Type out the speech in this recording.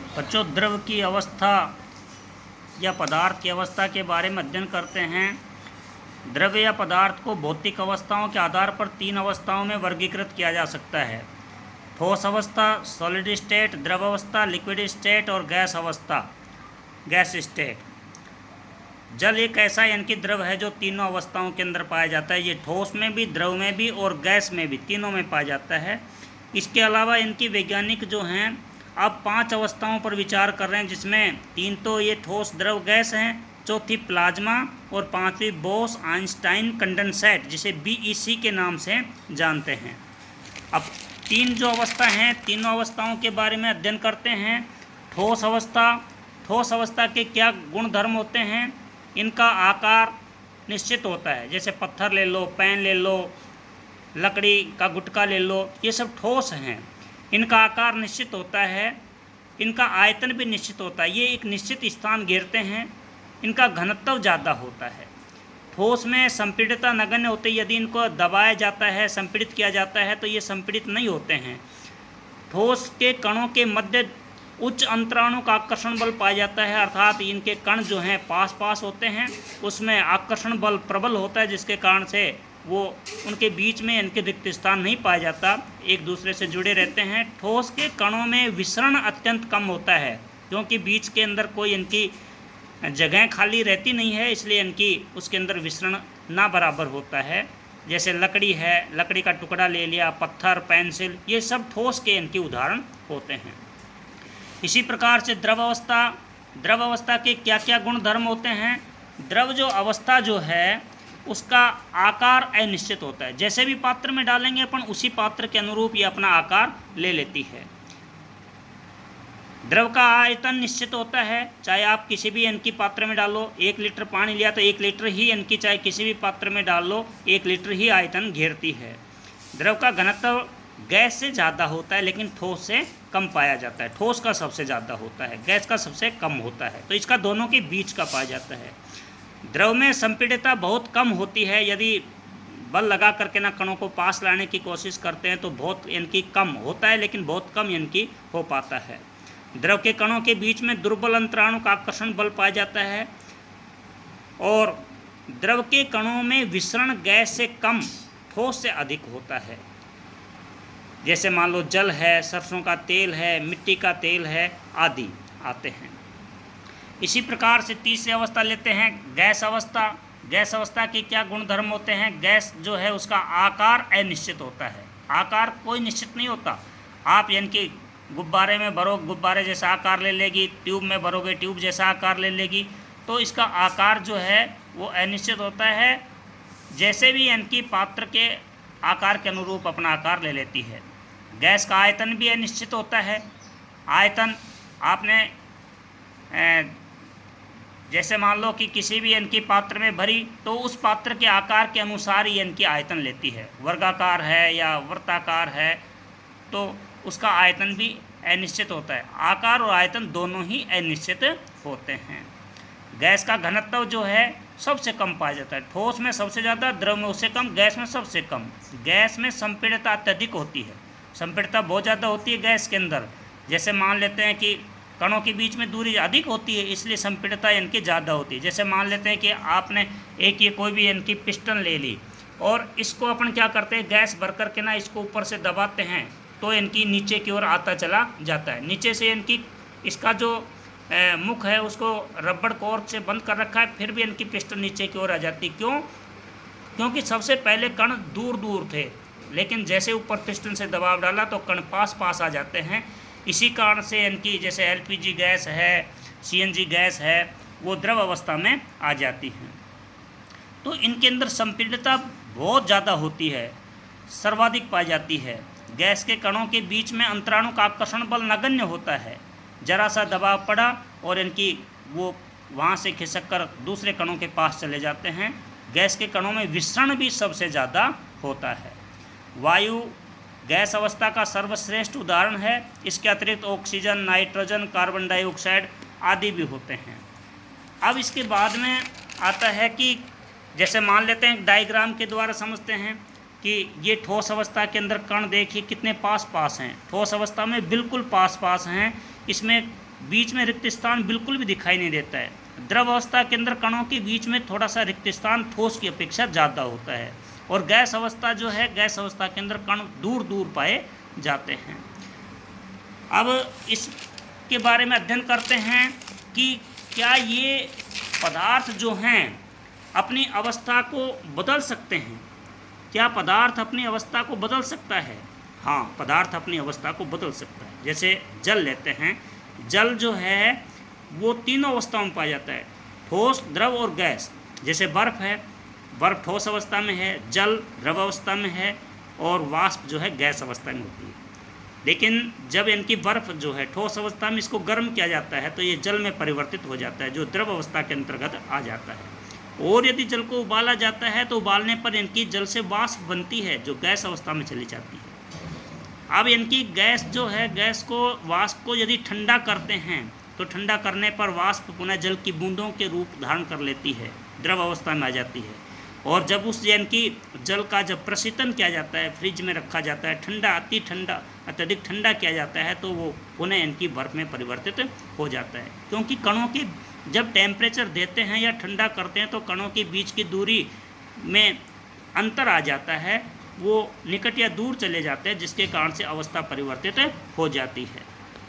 बच्चों, द्रव की अवस्था या पदार्थ की अवस्था के बारे में अध्ययन करते हैं। द्रव या पदार्थ को भौतिक अवस्थाओं के आधार पर 3 अवस्थाओं में वर्गीकृत किया जा सकता है: ठोस अवस्था, सॉलिड स्टेट, द्रव अवस्था, लिक्विड स्टेट और गैस अवस्था, गैस स्टेट। जल एक ऐसा यानी कि द्रव है जो तीनों अवस्थाओं के अंदर पाया जाता है। ये ठोस में भी, द्रव में भी और गैस में भी, तीनों में पाया जाता है। इसके अलावा इनकी वैज्ञानिक जो हैं अब 5 अवस्थाओं पर विचार कर रहे हैं, जिसमें 3 तो ये ठोस, द्रव, गैस हैं, चौथी प्लाज्मा और 5वीं बोस आइंस्टाइन कंडेंसेट, जिसे BEC के नाम से जानते हैं। अब 3 जो अवस्था हैं, तीनों अवस्थाओं के बारे में अध्ययन करते हैं। ठोस अवस्था, ठोस अवस्था के क्या गुण धर्म होते हैं? इनका आकार निश्चित होता है, जैसे पत्थर ले लो, पेन ले लो, लकड़ी का गुटका ले लो, ये सब ठोस हैं। इनका आकार निश्चित होता है, इनका आयतन भी निश्चित होता है, ये एक निश्चित स्थान घेरते हैं। इनका घनत्व ज़्यादा होता है। ठोस में संपीड़ितता नगण्य होती है। यदि इनको दबाया जाता है, संपीड़ित किया जाता है, तो ये संपीड़ित नहीं होते हैं। ठोस के कणों के मध्य उच्च अंतराणु का आकर्षण बल पाया जाता है, अर्थात इनके कण जो हैं पास पास होते हैं, उसमें आकर्षण बल प्रबल होता है, जिसके कारण से वो उनके बीच में इनके रिक्त स्थान नहीं पाया जाता, एक दूसरे से जुड़े रहते हैं। ठोस के कणों में विसरण अत्यंत कम होता है, क्योंकि बीच के अंदर कोई इनकी जगह खाली रहती नहीं है, इसलिए इनकी उसके अंदर विसरण ना बराबर होता है। जैसे लकड़ी है, लकड़ी का टुकड़ा ले लिया, पत्थर, पेंसिल, ये सब ठोस के इनके उदाहरण होते हैं। इसी प्रकार से द्रव अवस्था, द्रव अवस्था के क्या क्या गुण धर्म होते हैं? द्रव जो अवस्था जो है उसका आकार अनिश्चित होता है। जैसे भी पात्र में डालेंगे अपन, उसी पात्र के अनुरूप ये अपना आकार ले लेती है। द्रव का आयतन निश्चित होता है, चाहे आप किसी भी इनकी पात्र में डालो। 1 लीटर पानी लिया तो 1 लीटर ही इनकी, चाहे किसी भी पात्र में डाल लो, 1 लीटर ही आयतन घेरती है। द्रव का घनत्व गैस से ज़्यादा होता है, लेकिन ठोस से कम पाया जाता है। ठोस का सबसे ज़्यादा होता है, गैस का सबसे कम होता है, तो इसका दोनों के बीच का पाया जाता है। द्रव में संपीड़ितता बहुत कम होती है। यदि बल लगा करके ना कणों को पास लाने की कोशिश करते हैं तो बहुत इनकी कम होता है, लेकिन बहुत कम इनकी हो पाता है। द्रव के कणों के बीच में दुर्बल अंतराणु का आकर्षण बल पाया जाता है, और द्रव के कणों में विसरण गैस से कम, ठोस से अधिक होता है। जैसे मान लो जल है, सरसों का तेल है, मिट्टी का तेल है, आदि आते हैं। इसी प्रकार से तीसरी अवस्था लेते हैं, गैस अवस्था। गैस अवस्था के क्या गुण धर्म होते हैं? गैस जो है उसका आकार अनिश्चित होता है, आकार कोई निश्चित नहीं होता। आप यानी कि गुब्बारे में भरो, गुब्बारे जैसा आकार ले लेगी, ट्यूब में भरोगे, ट्यूब जैसा आकार ले लेगी, तो इसका आकार जो है वो अनिश्चित होता है। जैसे भी इनकी पात्र के आकार के अनुरूप अपना आकार ले लेती है। गैस का आयतन भी अनिश्चित होता है। आयतन आपने जैसे मान लो कि किसी भी इनकी पात्र में भरी, तो उस पात्र के आकार के अनुसार ही इनकी आयतन लेती है। वर्गाकार है या वृत्ताकार है, तो उसका आयतन भी अनिश्चित होता है। आकार और आयतन दोनों ही अनिश्चित होते हैं। गैस का घनत्व जो है सबसे कम पाया जाता है। ठोस में सबसे ज़्यादा, द्रव में उससे कम, गैस में सबसे कम। गैस में संपीड़ितता अत्यधिक होती है, संपीड़ितता बहुत ज़्यादा होती है गैस के अंदर। जैसे मान लेते हैं कि कणों के बीच में दूरी अधिक होती है, इसलिए संपीड़ितता इनकी ज़्यादा होती है। जैसे मान लेते हैं कि आपने एक ये कोई भी इनकी पिस्टन ले ली, और इसको अपन क्या करते हैं, गैस भर करके ना इसको ऊपर से दबाते हैं, तो इनकी नीचे की ओर आता चला जाता है। नीचे से इनकी, इसका जो मुख है उसको रबड़ कॉर्क से बंद कर रखा है, फिर भी इनकी पिस्टन नीचे की ओर आ जाती। क्यों? क्योंकि सबसे पहले कण दूर दूर थे, लेकिन जैसे ऊपर पिस्टन से दबाव डाला तो कण पास पास आ जाते हैं। इसी कारण से इनकी, जैसे LPG गैस है, CNG गैस है, वो द्रव अवस्था में आ जाती हैं। तो इनके अंदर संपीड़ितता बहुत ज़्यादा होती है, सर्वाधिक पाई जाती है। गैस के कणों के बीच में अंतराणु का आकर्षण बल नगण्य होता है। जरा सा दबाव पड़ा और इनकी वो वहाँ से खिसक कर दूसरे कणों के पास चले जाते हैं। गैस के कणों में विसरण भी सबसे ज़्यादा होता है। वायु गैस अवस्था का सर्वश्रेष्ठ उदाहरण है। इसके अतिरिक्त ऑक्सीजन, नाइट्रोजन, कार्बन डाइऑक्साइड आदि भी होते हैं। अब इसके बाद में आता है कि जैसे मान लेते हैं, डायग्राम के द्वारा समझते हैं कि ये ठोस अवस्था के अंदर कण देखिए कितने पास पास हैं। ठोस अवस्था में बिल्कुल पास पास हैं। इसमें बीच में रिक्त स्थान बिल्कुल भी दिखाई नहीं देता है। द्रव अवस्था के अंदर कणों के बीच में थोड़ा सा रिक्त स्थान ठोस की अपेक्षा ज़्यादा होता है, और गैस अवस्था जो है, गैस अवस्था के अंदर कण दूर दूर पाए जाते हैं। अब इसके बारे में अध्ययन करते हैं कि क्या ये पदार्थ जो हैं अपनी अवस्था को बदल सकते हैं। क्या पदार्थ अपनी अवस्था को बदल सकता है? हाँ, पदार्थ अपनी अवस्था को बदल सकता है। जैसे जल लेते हैं, जल जो है वो तीनों अवस्थाओं में पाया जाता है, ठोस, द्रव और गैस। जैसे बर्फ़ है, बर्फ़ ठोस अवस्था में है, जल द्रव अवस्था में है, और वाष्प जो है गैस अवस्था में होती है। लेकिन जब इनकी बर्फ़ जो है ठोस अवस्था में इसको गर्म किया जाता है तो ये जल में परिवर्तित हो जाता है, जो द्रव अवस्था के अंतर्गत आ जाता है। और यदि जल को उबाला जाता है तो उबालने पर इनकी जल से वाष्प बनती है, जो गैस अवस्था में चली जाती है। अब इनकी गैस जो है, गैस को, वाष्प को यदि ठंडा करते हैं तो ठंडा करने पर वाष्प पुनः जल की बूंदों के रूप धारण कर लेती है, द्रव अवस्था में आ जाती है। और जब उस इनकी जल का जब प्रशीतन किया जाता है, फ्रिज में रखा जाता है, ठंडा, अति ठंडा, अत्यधिक ठंडा किया जाता है, तो वो पुनः इनकी बर्फ़ में परिवर्तित हो जाता है। क्योंकि कणों की जब टेम्परेचर देते हैं या ठंडा करते हैं तो कणों के बीच की दूरी में अंतर आ जाता है, वो निकट या दूर चले जाते हैं, जिसके कारण से अवस्था परिवर्तित हो जाती है।